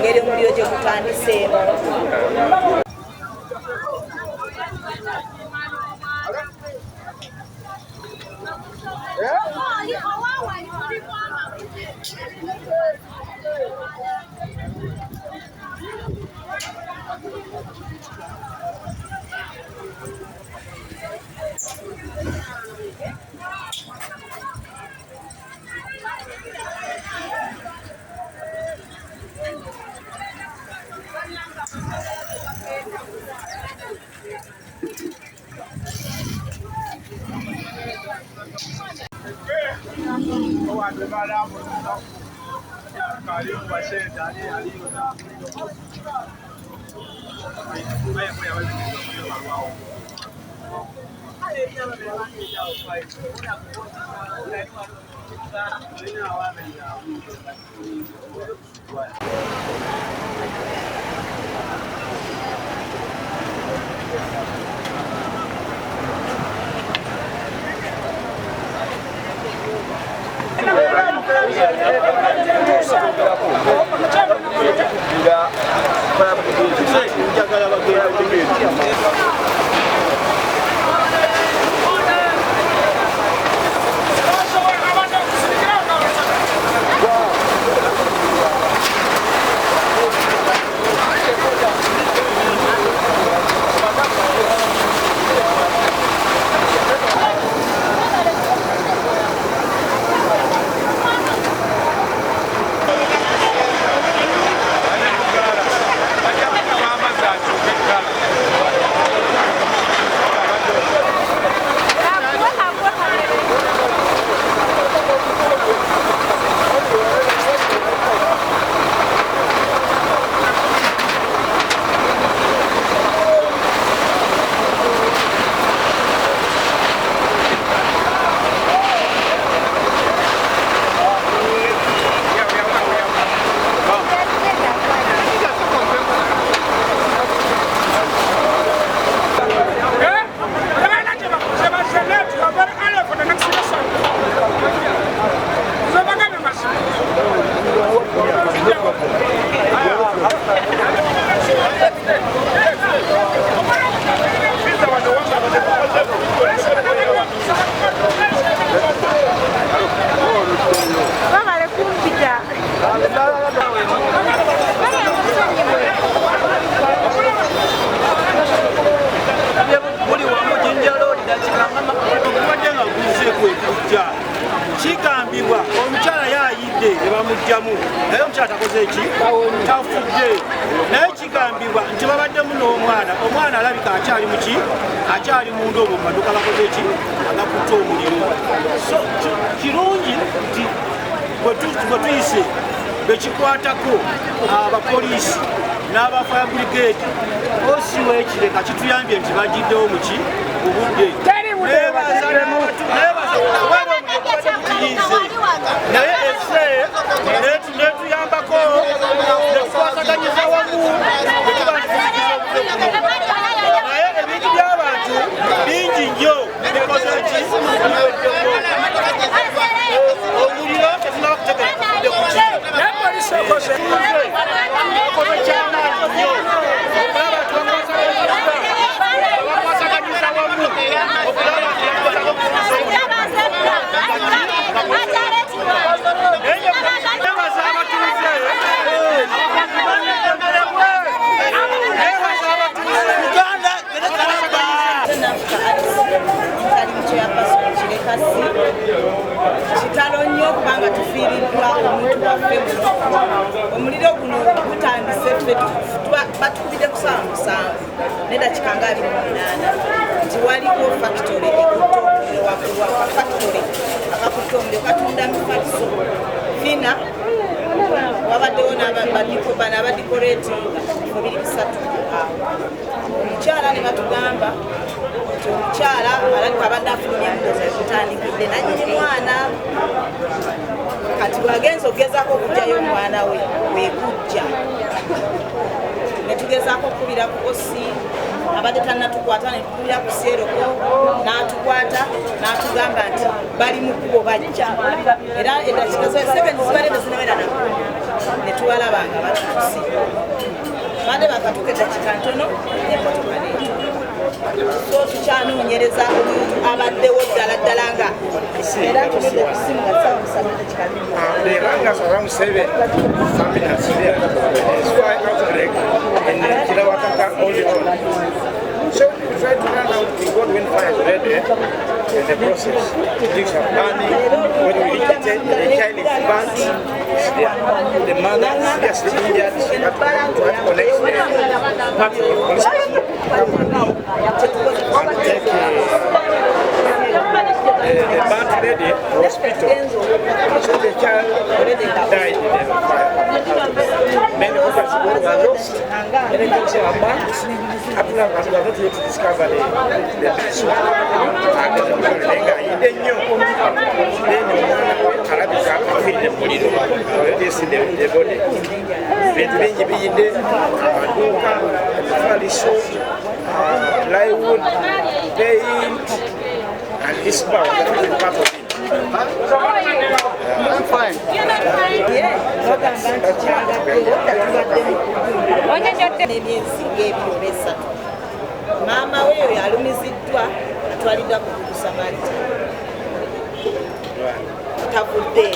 ngeri mulio gye mutandiseemu. bekikwatako abapoliisi n'aba fire brigade osiwa Ekireka kituyambye nti bagiddewo muki obudde naye esse netuyambako netukwataganyiza wamu naye ebintu by'abantu bingi nnyo bikoze ki omuliro tetunaba kutegekufudde ku ki kitalo nnyo kubanga tufiiriddwa omuntu waffe omuliro guno gutandise batukubidde ku ssaawa 7 n'eddakiika nga 28 nti waliwo factory ekutte omuliro waggulu wa factory akakutte omuliro katunda mifaliso fina wabaddewo n'abadikoleetinga bifo biri 3 awo omukyala ne batugamba nti omukyala alabika abadde afulumya emudoozi ekutandikidde nanyini mwana kati bwagenza okugezaako okugjayo omwana we wekujja netugezaako okukubira ku osi abadde tannatukwata netukubira ku seroko n'atukwata n'atugamba nti bali mu kkubo bajja era eddakiika 7 zibaledde zinawera na netubalaba nga batuusi badde bakatuuka eddakiika ntono n'emmotoka neetu so tukyanoonyereza omuntu abaddewo ddala nga era tumidde okusimu nga ssaawa 7 They rang us around 7. Family has there. It's why outbreak and Kirawataka all the on. So we tried to run out. We got when fire already in the process. Things are burning. When we reached it, the child is burnt. Yeah. The mother is seriously injured. She had to connect the party of police come and take the burnt lady to hospital. So the child died in the fire. Many others were lost. Many things were burnt. Up to now, we have not yet discovered the person. And the Lenga, they knew. They knew Arabic in the body. Already see the body. Benji Bide, Maduka, mifaliso, plywood, paint, and his power. That is part of it. I'm fine. Maama we yalumiziddwa atwaliddwa ku Samaritan. Tavudde.